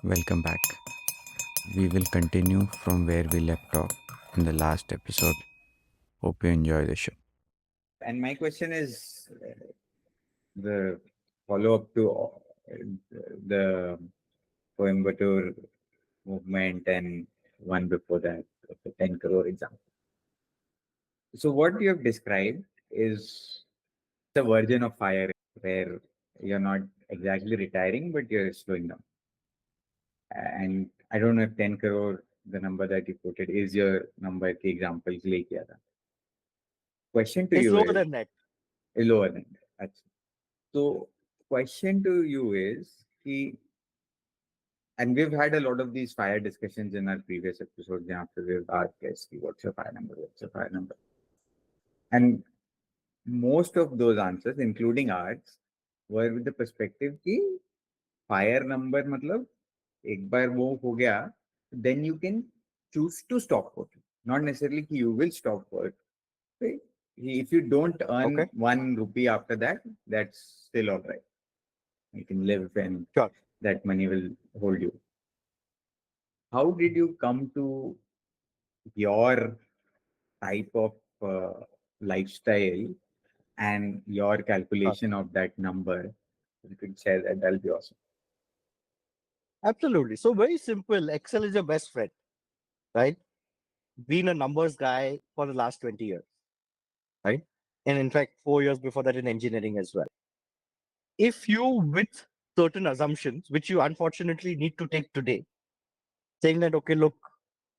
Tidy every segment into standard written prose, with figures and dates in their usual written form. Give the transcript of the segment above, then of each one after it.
Welcome back. We will continue from where we left off in the last episode. Hope you enjoy the show. And my question is the follow up to the Coimbatore movement and one before that, the 10 crore example. So, what you have described is the version of fire where you're not exactly retiring, but you're slowing down. And I don't know if 10 crore, the number that you quoted, is your number के example के लिए किया था. Question to It's you lower is than that. lower than that. अच्छा. So, question to you is, कि, and we've had a lot of these fire discussions in our previous episodes. After we've asked guys, what's your fire number? What's your fire number? And most of those answers, including ours, were with the perspective कि fire number मतलब एक बार वो हो गया, then you can choose to stop working. Not necessarily कि you will stop work. Right? If you don't earn Okay. 1 rupee after that, that's still all right. You can live and Sure. that money will hold you. How did you come to your type of lifestyle and your calculation of that number? If you could share that, that'll be awesome. Absolutely. So very simple. Excel is your best friend, right? Been a numbers guy for the last 20 years, right? And in fact, 4 years before that in engineering as well. If you, with certain assumptions, which you unfortunately need to take today, saying that, okay, look,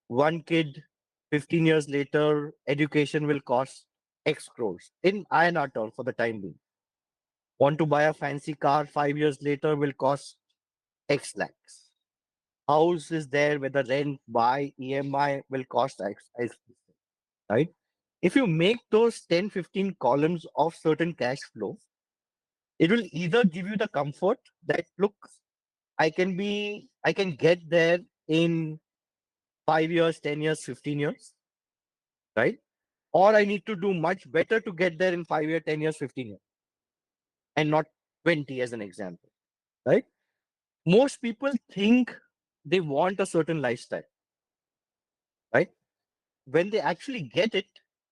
one kid, 15 years later, education will cost X crores in INR terms for the time being. Want to buy a fancy car 5 years later will cost X lakhs. House is there where the rent, buy, EMI will cost X, right? If you make those 10, 15 columns of certain cash flow, it will either give you the comfort that, look, I can get there in 5 years, 10 years, 15 years, right? Or I need to do much better to get there in 5 years, 10 years, 15 years, and not 20 as an example, right? Most people think they want a certain lifestyle, right? When they actually get it,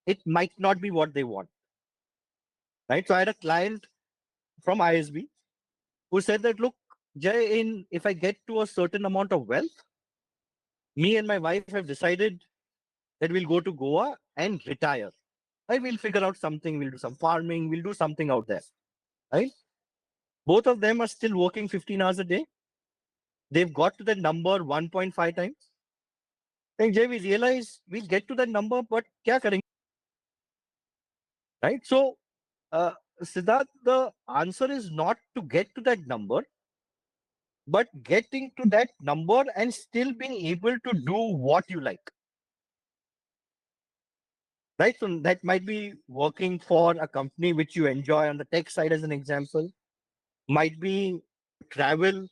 it might not be what they want, right? So I had a client from ISB who said that, look, Jay, if I get to a certain amount of wealth, me and my wife have decided that we'll go to Goa and retire. Right? We'll figure out something. We'll do some farming. We'll do something out there. Right? Both of them are still working 15 hours a day. They've got to that number 1.5 times. And Jay, we realize we'll get to that number, but kya karenge? Right? So, Siddharth, the answer is not to get to that number, but getting to that number and still being able to do what you like. Right? So that might be working for a company which you enjoy on the tech side, as an example, might be travel,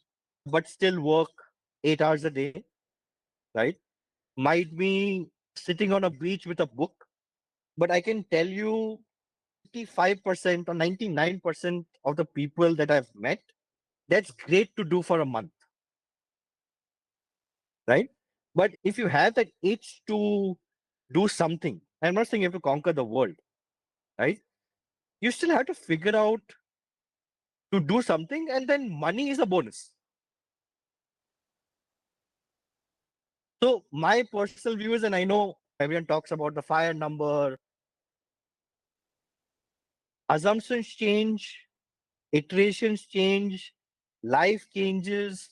but still work 8 hours a day, right? Might be sitting on a beach with a book, but I can tell you 85% or 99% of the people that I've met, that's great to do for a month, right? But if you have that itch to do something, I'm not saying you have to conquer the world, right? You still have to figure out to do something, and then money is a bonus. So my personal view is, and I know everyone talks about the fire number, assumptions change, iterations change, life changes,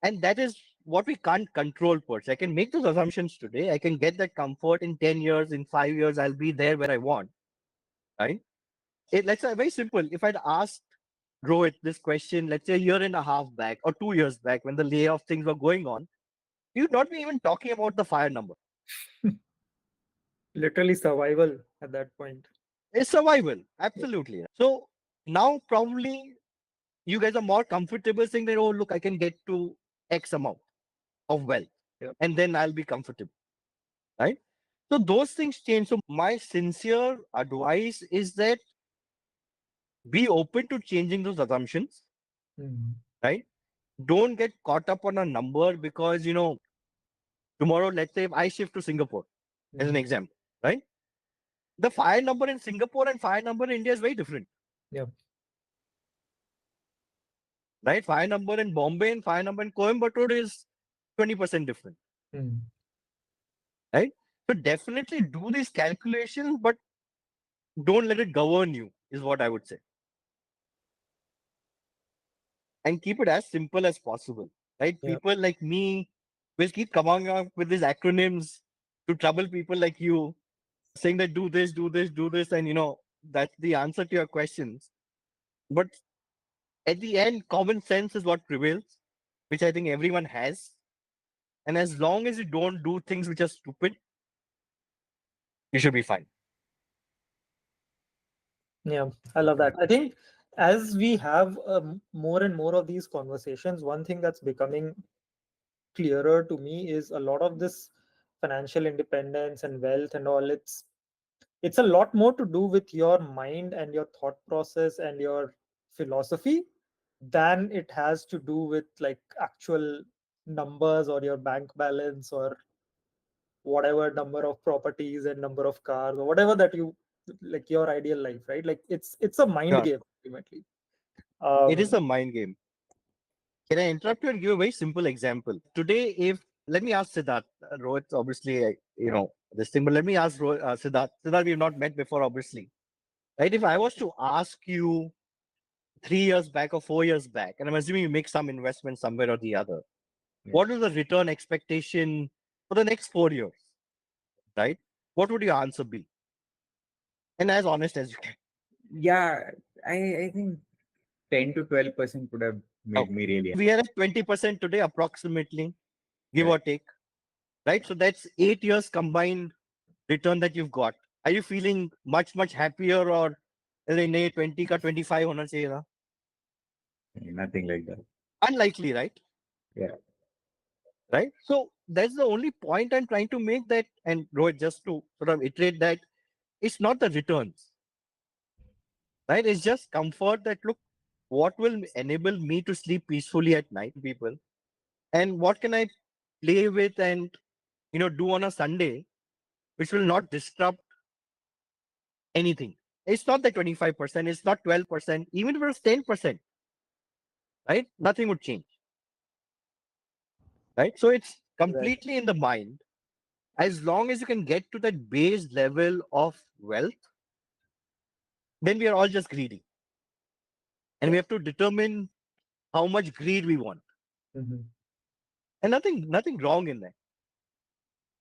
and that is what we can't control per se. I can make those assumptions today. I can get that comfort in 10 years, in 5 years, I'll be there where I want, right? Let's say very simple. If I'd asked Rohit this question, let's say a year and a half back or 2 years back when the layoff things were going on, you'd not be even talking about the fire number. Literally survival at that point. It's survival. Absolutely. So now probably you guys are more comfortable saying that, oh, look, I can get to X amount of wealth, Yep. and then I'll be comfortable. Right. So those things change. So my sincere advice is that be open to changing those assumptions. Mhm. Right. don't get caught up on a number because, tomorrow, let's say if I shift to Singapore as an example, right? The fire number in Singapore and fire number in India is very different. Yeah. Right? Fire number in Bombay and fire number in Coimbatore is 20% different. Right? So definitely do these calculations, but don't let it govern you, is what I would say. And keep it as simple as possible. Right? Yeah. People like me will keep coming up with these acronyms to trouble people like you, saying that do this, do this, do this, and that's the answer to your questions. But at the end, common sense is what prevails, which I think everyone has. And as long as you don't do things which are stupid, you should be fine. Yeah, I love that. I think as we have more and more of these conversations, one thing that's becoming clearer to me is a lot of this financial independence and wealth and all. It's a lot more to do with your mind and your thought process and your philosophy than it has to do with like actual numbers or your bank balance or whatever number of properties and number of cars or whatever that you like your ideal life, right? Like it's a mind Yeah. game ultimately. It is a mind game. Can I interrupt you and give a very simple example? Today, if let me ask Siddharth, Rohit, obviously, this thing, but let me ask Siddharth. Siddharth, we've not met before, obviously, right? If I was to ask you 3 years back or 4 years back, and I'm assuming you make some investment somewhere or the other, Yeah. what is the return expectation for the next 4 years, right? What would your answer be? And as honest as you can. Yeah, I think 10 to 12% would have made me really We are at 20% today, approximately, give happy. or take, right? So that's 8 years combined return that you've got. Are you feeling much, much happier or नहीं 20 का 25 होना चाहिए था? Nothing like that. Unlikely, right? Yeah. Right? So that's the only point I'm trying to make, that, and Rohit, just to sort of iterate that, it's not the returns, right? It's just comfort that, look, what will enable me to sleep peacefully at night, people, and what can I play with and, do on a Sunday, which will not disrupt anything. It's not the 25%, it's not 12%, even if it's 10%, right? Nothing would change, right? So it's completely in the mind. As long as you can get to that base level of wealth, then we are all just greedy. And we have to determine how much greed we want. Mhm. And nothing wrong in that,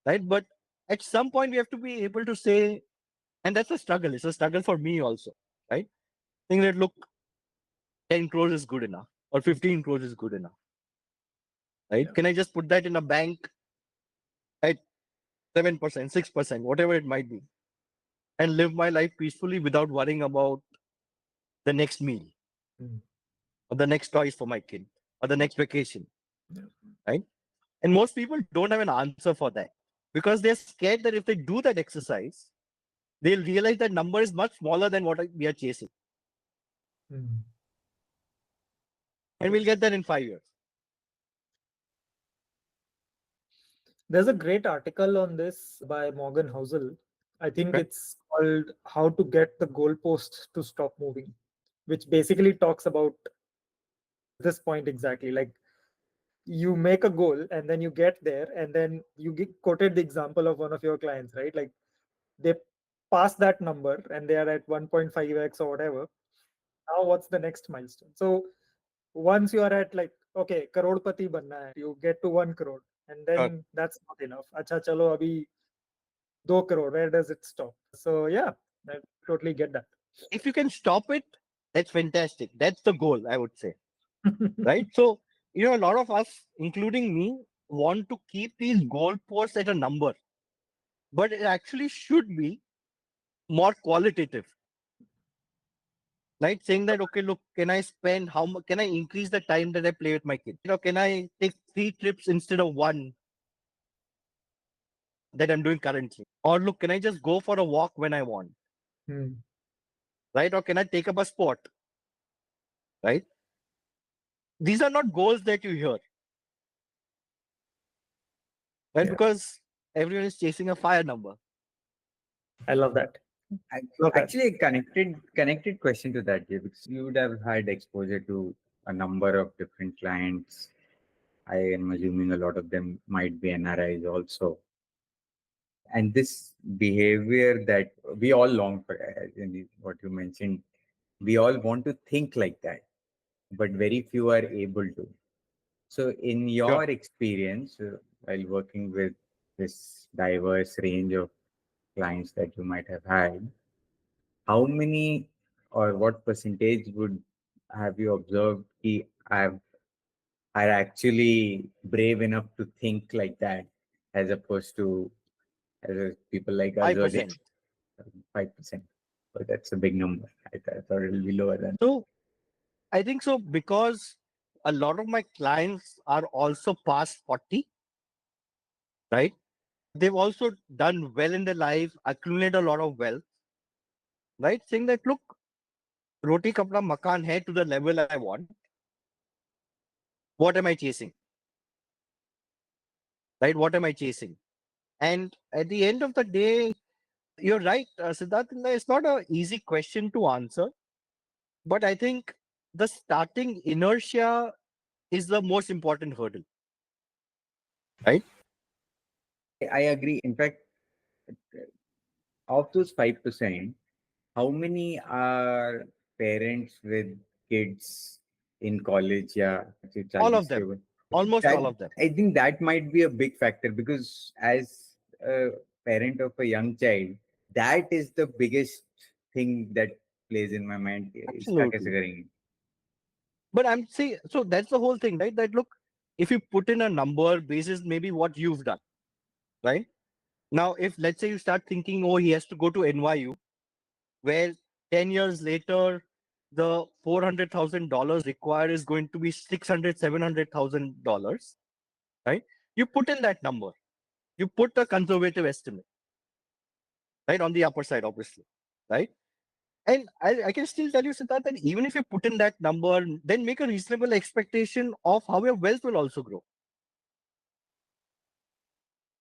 right? But at some point we have to be able to say, and that's a struggle. It's a struggle for me also, right? Think that, look, 10 crores is good enough or 15 crores is good enough, right? Yeah. Can I just put that in a bank at 7%, 6%, whatever it might be, and live my life peacefully without worrying about the next meal Mm. or the next toys for my kid or the next vacation, Yeah. right? And most people don't have an answer for that because they're scared that if they do that exercise, they'll realize that number is much smaller than what we are chasing. Mm. And we'll get there in 5 years. There's a great article on this by Morgan Housel. I think Okay. it's called How to Get the Goalpost to Stop Moving, which basically talks about this point exactly. Like you make a goal and then you get there, and then you quoted the example of one of your clients, right? Like they pass that number and they are at 1.5x or whatever. Now, what's the next milestone? So once you are at like, okay, karodpati banna hai, you get to 1 crore, and then that's not enough. Acha chalo abhi 2 crore, where does it stop? So yeah, I totally get that. If you can stop it, that's fantastic. That's the goal, I would say. Right? So, a lot of us, including me, want to keep these goalposts at a number, but it actually should be more qualitative. Right? Saying that, okay, look, can I spend how much? Can I increase the time that I play with my kid? Can I take 3 trips instead of one that I'm doing currently? Or look, can I just go for a walk when I want? Hmm. Right? Or can I take up a sport? Right? these are not goals that you hear, right? Yeah. Because everyone is chasing a fire number. I love that. I- Love that. Actually, a connected question to that, Jay, because you would have had exposure to a number of different clients. I am assuming a lot of them might be NRIs also. And this behavior that we all long for, what you mentioned, we all want to think like that, but very few are able to. So, in Sure. your experience, while working with this diverse range of clients that you might have had, how many or what percentage would have you observed have are actually brave enough to think like that, as opposed to people like us or 5%. just 5%? But that's a big number. I thought it will be lower than. So I think so because a lot of my clients are also past 40, right? They've also done well in their life, accumulated a lot of wealth, right? Saying that, look, roti kapda makan hai to the level I want. What am I chasing? Right? What am I chasing? And at the end of the day, you're right, Siddharth, it's not an easy question to answer. But I think the starting inertia is the most important hurdle, right? I agree. In fact, of those 5%, how many are parents with kids in college? Yeah, All of them, almost that all of them. I think that might be a big factor, because as a parent of a young child, that is the biggest thing that plays in my mind. इसका कैसे Absolutely. करेंगे? But I'm saying, so that's the whole thing, right? That look, if you put in a number basis, maybe what you've done, right? Now, if let's say you start thinking, oh, he has to go to NYU, where 10 years later, the $400,000 required is going to be $600,000, $700,000, right? You put in that number, you put a conservative estimate, right? On the upper side, obviously, right? And I can still tell you, Siddharth, that even if you put in that number, then make a reasonable expectation of how your wealth will also grow.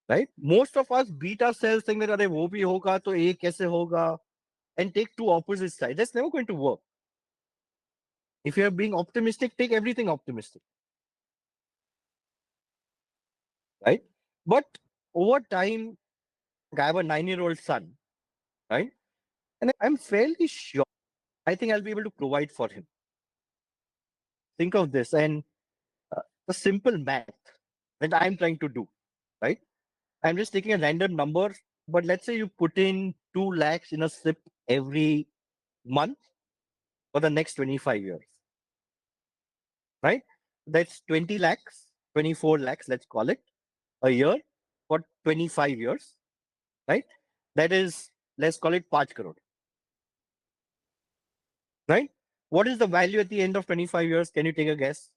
Right? Most of us beat ourselves saying that, "Arey, wo bhi hoga, to ye kaise hoga?" and take two opposite sides. That's never going to work. If you're being optimistic, take everything optimistic. Right? But over time, I have a 9-year-old son, right? And I'm fairly sure I think I'll be able to provide for him. Think of this and the simple math that I'm trying to do, right? I'm just taking a random number, but let's say you put in 2 lakhs in a SIP every month for the next 25 years, right? That's 20 lakhs, 24 lakhs, let's call it, a year for 25 years, right? That is, let's call it 5 crore, right? What is the value at the end of 25 years? Can you take a guess?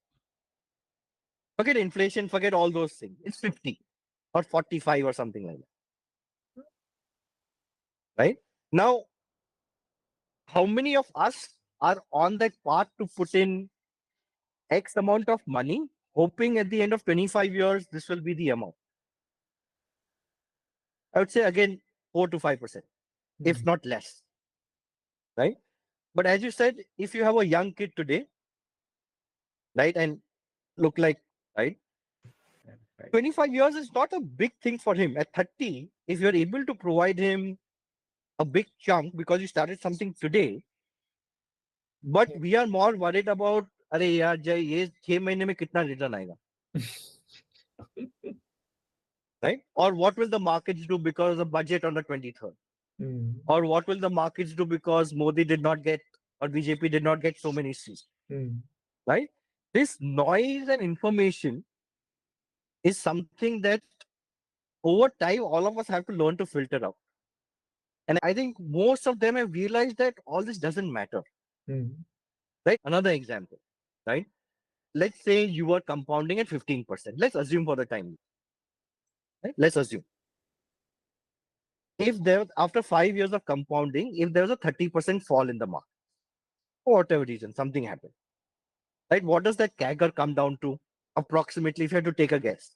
Forget inflation, forget all those things. It's 50 or 45 or something like that, right? Now, how many of us are on that path to put in X amount of money, hoping at the end of 25 years, this will be the amount? I would say again, 4 to 5%, if not less, right? But as you said, if you have a young kid today, right, and look like, right, Right. 25 years is not a big thing for him. At 30, if you're able to provide him a big chunk because you started something today, but we are more worried about, अरे यार जय ये 6 महीने में कितना return आएगा, right? Or what will the markets do because of the budget on the 23rd? Or what will the markets do because Modi did not get or BJP did not get so many seats, right? This noise and information is something that over time all of us have to learn to filter out. And I think most of them have realized that all this doesn't matter, right? Another example, right? Let's say you were compounding at 15%. Let's assume for the time, right? Let's assume if there after 5 years of compounding, if there was a 30% fall in the market, for whatever reason, something happened, Right? What does that CAGR come down to? Approximately, if you had to take a guess.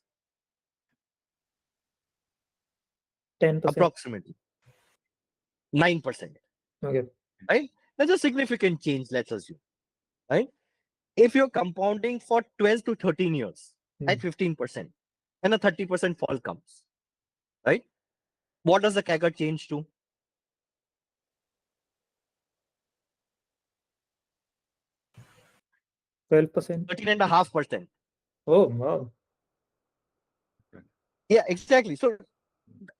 10%. Approximately 9%. Okay. Right? That's a significant change, let's assume. Right? If you're compounding for 12 to 13 years at 15%, and a 30% fall comes, right? What does the CAGR change to? 12%. 13.5%. Oh, wow. Yeah, exactly. So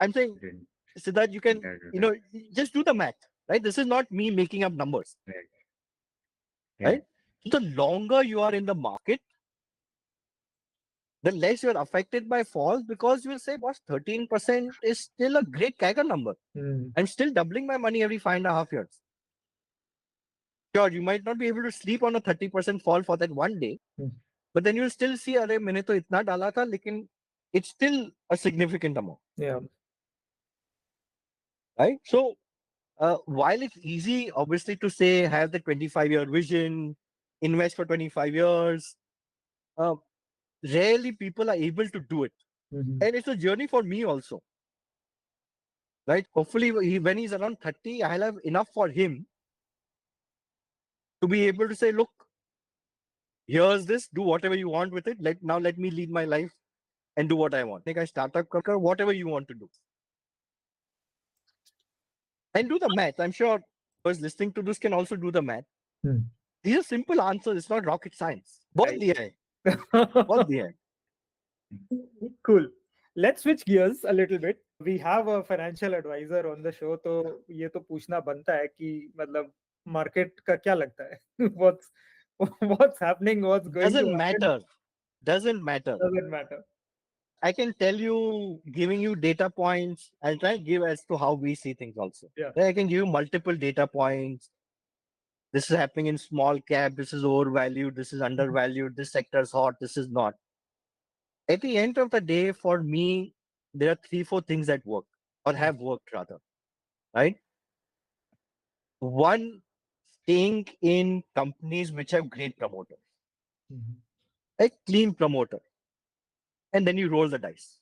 I'm saying, Didn't- Siddharth, you can, Yeah, just do the math, right? This is not me making up numbers, right. right? So the longer you are in the market, the less you're affected by falls, because you will say, boss, 13% is still a great CAGR number. I'm still doubling my money every 5.5 years. Sure, you might not be able to sleep on a 30% fall for that one day, but then you'll still see, अरे मैंने तो इतना डाला था, लेकिन it's still a significant amount. Yeah. Right? So while it's easy, obviously, to say have the 25-year vision, invest for 25 years, rarely people are able to do it. And it's a journey for me also. Right? Hopefully, when he's around 30, I'll have enough for him to be able to say, look, here's this, do whatever you want with it. Let me lead my life and do what I want. Make a startup, whatever you want to do. And do the math. I'm sure those listening to this can also do the math. These are simple answers. It's not rocket science. बहुत दिया है. बहुत दिया है. Cool. Let's switch gears a little bit. We have a financial advisor on the show, तो ये तो पूछना बनता है कि मतलब market का क्या लगता है? What's happening? What's going to Doesn't happen? matter. Doesn't matter. Doesn't matter. I can tell you, giving you data points. I'll try and give as to how we see things also. Yeah. I can give you multiple data points. This is happening in small cap. This is overvalued. This is undervalued. This sector is hot. This is not. At the end of the day, for me, there are 3-4 things that work, or have worked rather. Right? One, staying in companies which have great promoters, like clean promoter, and then you roll the dice.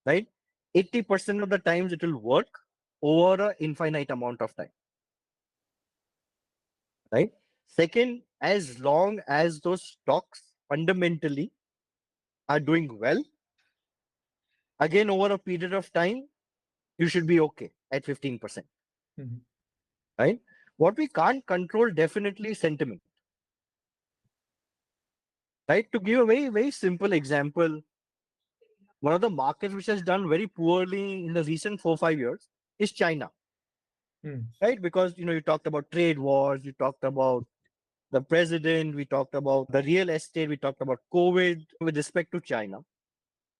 Right? 80% of the times it will work over an infinite amount of time. Right? Second, as long as those stocks fundamentally are doing well, again over a period of time, you should be okay at 15%. Right? What we can't control definitely is sentiment. Right? To give a very, very simple example, one of the markets which has done very poorly in the recent 4-5 years is China. Right? Because you talked about trade wars, you talked about the president, we talked about the real estate, we talked about COVID with respect to China,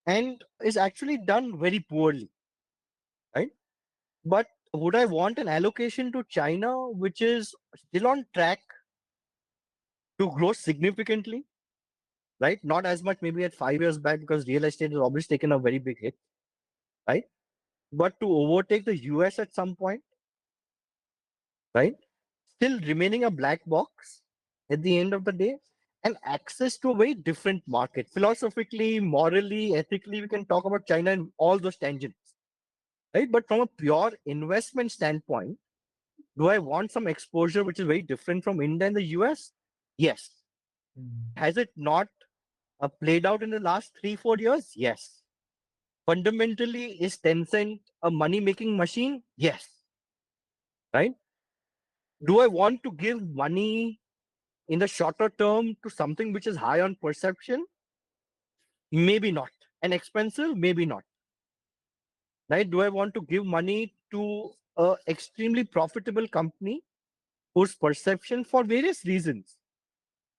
and is actually done very poorly. Right? But would I want an allocation to China which is still on track to grow significantly? Right? Not as much maybe at 5 years back, because real estate has obviously taken a very big hit. Right? But to overtake the US at some point, right? Still remaining a black box at the end of the day, and access to a very different market. Philosophically, morally, ethically, we can talk about China and all those tangents. Right? But from a pure investment standpoint, do I want some exposure which is very different from India and the US? Yes. Has it not played out in the last 3-4 years? Yes. Fundamentally, is Tencent a money-making machine? Yes. Right? Do I want to give money in the shorter term to something which is high on perception? Maybe not. And expensive? Maybe not. Right? Do I want to give money to a extremely profitable company whose perception, for various reasons,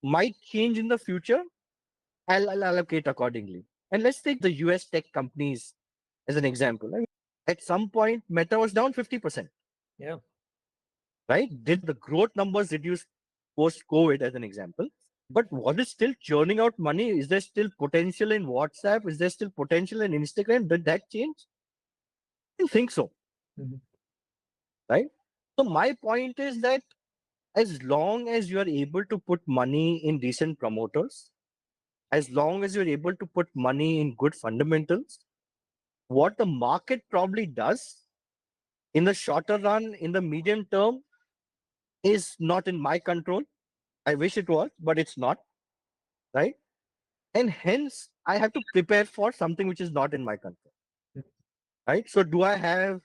might change in the future? I'll allocate accordingly. And let's take the US tech companies as an example. At some point, Meta was down 50%. Yeah. Right? Did the growth numbers reduce post-COVID as an example? But was it still churning out money? Is there still potential in WhatsApp? Is there still potential in Instagram? Did that change? I don't think so. Right? So my point is that As long as you are able to put money in decent promoters, as long as you're able to put money in good fundamentals, what the market probably does in the shorter run, in the medium term, is not in my control. I wish it was, but it's not, right? And hence, I have to prepare for something which is not in my control, right? So, do I have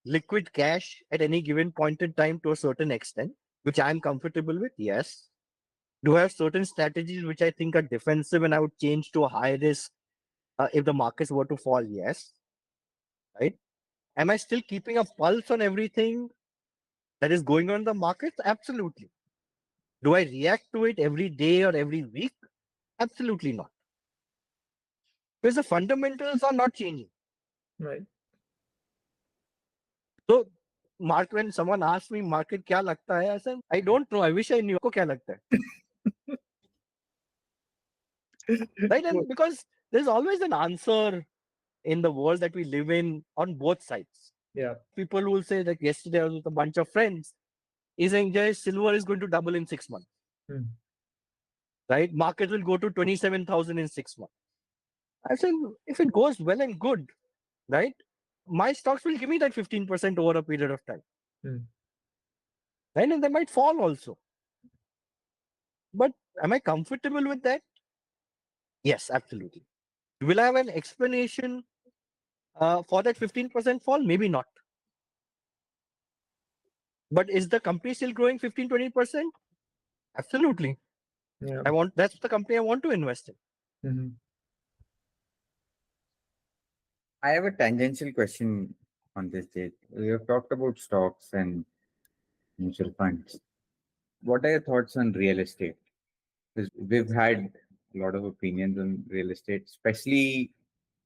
liquid cash at any given point in time to a certain extent, which I'm comfortable with? Yes. Do I have certain strategies which I think are defensive and I would change to a high risk if the markets were to fall? Yes. Right. Am I still keeping a pulse on everything that is going on in the markets? Absolutely. Do I react to it every day or every week? Absolutely not. Because the fundamentals are not changing. Right. So, Mark, when someone asks me market kya lagta hai, I said, I don't know. I wish I knew. Aapko kya lagta hai? Right? And because there's always an answer in the world that we live in on both sides. Yeah. People will say that yesterday I was with a bunch of friends. He's saying, Jay, silver is going to double in 6 months. Hmm. Right? Market will go to 27,000 in 6 months. I said, if it goes well and good, right? My stocks will give me that 15% over a period of time. Hmm. Right? And they might fall also. But am I comfortable with that? Yes, absolutely. Will I have an explanation for that 15% fall? Maybe not. But is the company still growing 15, 20%? Absolutely. Yeah. That's the company I want to invest in. Mhm. I have a tangential question on this, Jay. We have talked about stocks and mutual funds. What are your thoughts on real estate? Because we've had a lot of opinions on real estate, especially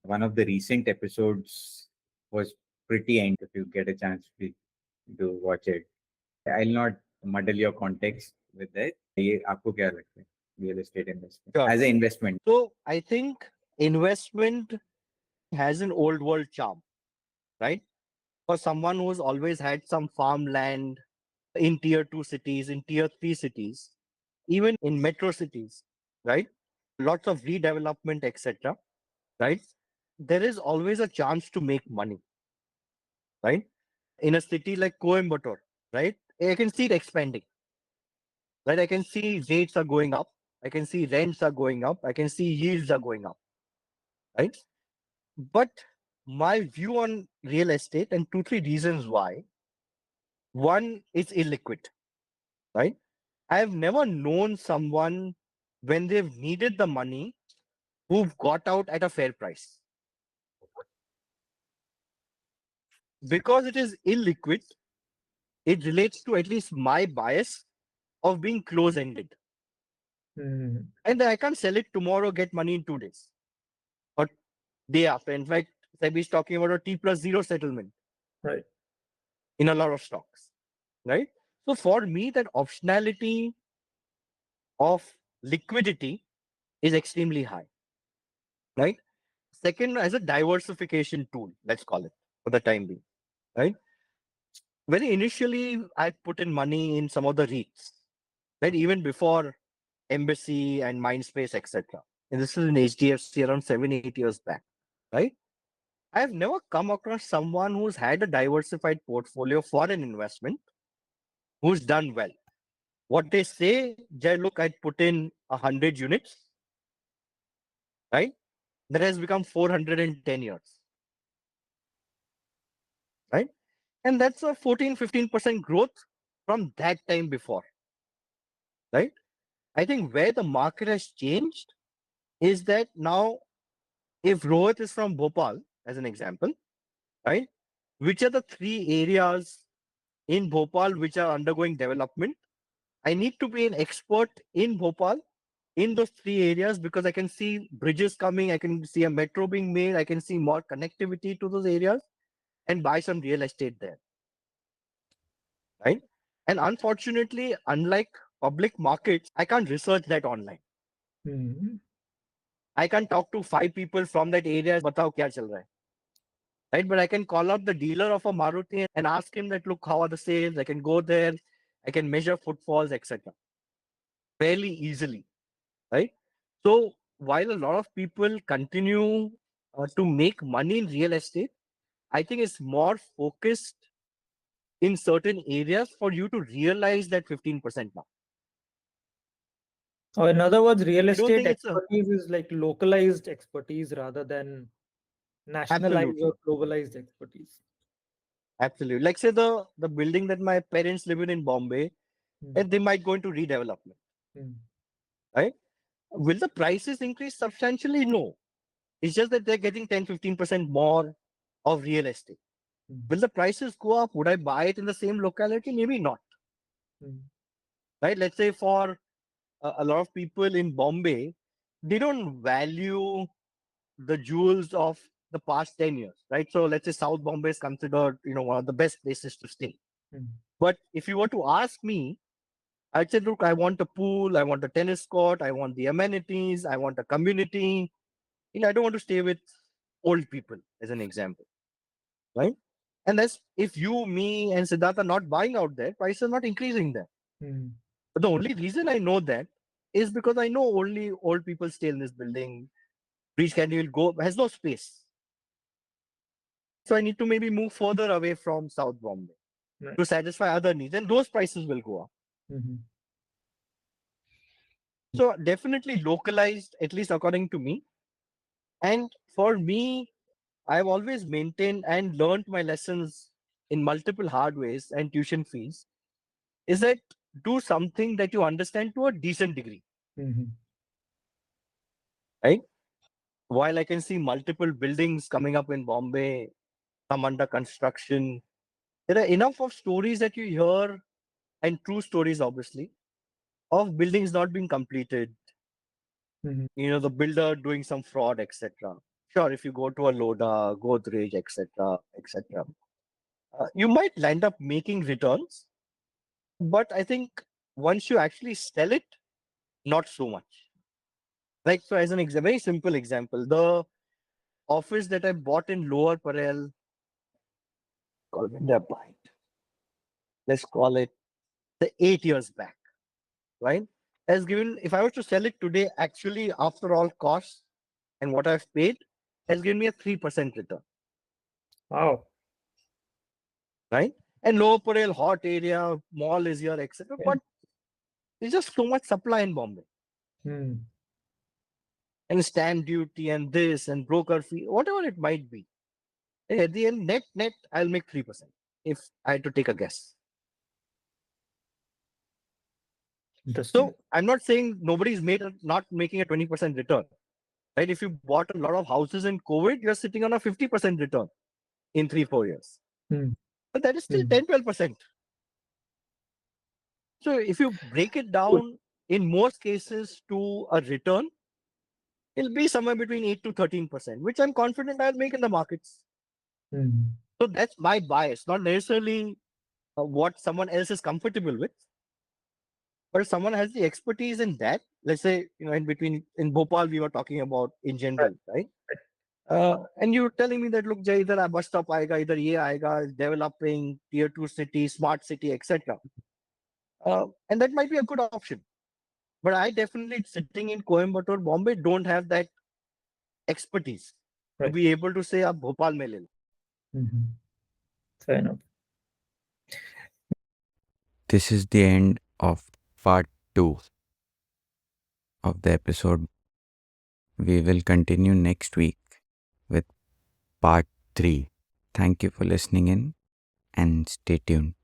one of the recent episodes was pretty end. If you get a chance to watch it, I'll not muddle your context with that. ये आपको क्या लगता है real estate investment Sure. as an investment? So I think investment has an old world charm, right? For someone who's always had some farmland in tier 2 cities, in tier 3 cities, even in metro cities, right? Lots of redevelopment, etc. Right? There is always a chance to make money, right? In a city like Coimbatore, right? I can see it expanding, right? I can see rates are going up. I can see rents are going up. I can see yields are going up, right? But my view on real estate, and two, three reasons why. One, it's illiquid, right? I have never known someone when they've needed the money who've got out at a fair price. Because it is illiquid, it relates to at least my bias of being close ended. Mhm. And I can't sell it tomorrow, get money in 2 days or day after. In fact, SEBI is talking about a T+0 settlement Right. in a lot of stocks, right? So for me, that optionality of liquidity is extremely high, right? Second, as a diversification tool, let's call it for the time being, right? Very initially, I put in money in some of the REITs, right? Even before Embassy and Mindspace, etc. And this is in HDFC around 7, 8 years back, right? I've never come across someone who's had a diversified portfolio for an investment who's done well. What they say, Jay, look, I'd put in 100 units, right? That has become 400 in 10 years, right? And that's a 14, 15% growth from that time before, right? I think where the market has changed is that now, if Rohit is from Bhopal, as an example, right? Which are the 3 areas in Bhopal which are undergoing development? I need to be an expert in Bhopal in those 3 areas because I can see bridges coming, I can see a metro being made, I can see more connectivity to those areas and buy some real estate there, right? And unfortunately, unlike public markets, I can't research that online. Mhm. I can talk to 5 people from that area, batao kya chal raha hai, right? But I can call up the dealer of a Maruti and ask him that, look, how are the sales? I can go there I can measure footfalls, etc. fairly easily, right? So while a lot of people continue to make money in real estate, I think it's more focused in certain areas for you to realize that 15% now. Or in other words, real I don't estate think it's a expertise is like localized expertise rather than nationalized absolutely, or globalized expertise. absolutely. Like say the building that my parents live in Bombay, Mm, and they might go into redevelopment, mm, right? Will the prices increase substantially? No. It's just that they're getting 10-15% more of real estate. mm, Will the prices go up? Would I buy it in the same locality? Maybe not. mm, Right? Let's say for a lot of people in Bombay, they don't value the jewels of the past 10 years, right? So let's say South Bombay is considered, one of the best places to stay. mm, But if you were to ask me, I'd say, look, I want a pool, I want a tennis court, I want the amenities, I want a community. I don't want to stay with old people, as an example, right? And that's if you, me, and Siddharth are not buying out there, prices are not increasing there. mm, But the only reason I know that is because I know only old people stay in this building. Breach Candy will go, has no space. So I need to maybe move further away from South Bombay right. to satisfy other needs, and those prices will go up. Mhm, So definitely localized, at least according to me. And for me, I've always maintained and learned my lessons in multiple hard ways and tuition fees is that do something that you understand to a decent degree, mhm, right? While I can see multiple buildings coming up in Bombay, some under construction, there are enough of stories that you hear, and true stories, obviously, of buildings not being completed, mhm, the builder doing some fraud, etc. Sure, if you go to a Loda, Godrej, etc., etc., you might land up making returns, but I think once you actually sell it, not so much. Like, so as an very simple example, the office that I bought in Lower Parel, when did I buy it? Let's call it the 8 years back, right? Has given, if I was to sell it today, actually, after all costs and what I've paid, has given me a 3% return, wow. right? And Lower Parel, hot area, mall is here, etc. Yeah. But there's just so much supply in Bombay. Mm, And stamp duty and this and broker fee, whatever it might be. At the end, net, I'll make 3% if I had to take a guess. interesting. So I'm not saying nobody's not making a 20% return, right? If you bought a lot of houses in COVID, you're sitting on a 50% return in 3-4 years. Mm, But that is still mm. 10-12%. So if you break it down, in most cases to a return, it'll be somewhere between 8 to 13%, which I'm confident I'll make in the markets. Mm, So that's my bias, not necessarily what someone else is comfortable with. But if someone has the expertise in that, let's say, in Bhopal, we were talking about in general, right? And you're telling me that, look, Jay, either a bus stop aega, either ye aega, developing tier 2 city, smart city, etc. And that might be a good option. But I definitely, sitting in Coimbatore, Bombay, don't have that expertise to right. be able to say, Bhopal mein le lo. Mhm. Fair enough. This is the end of part 2 of the episode. We will continue next week with part 3. Thank you for listening in and stay tuned.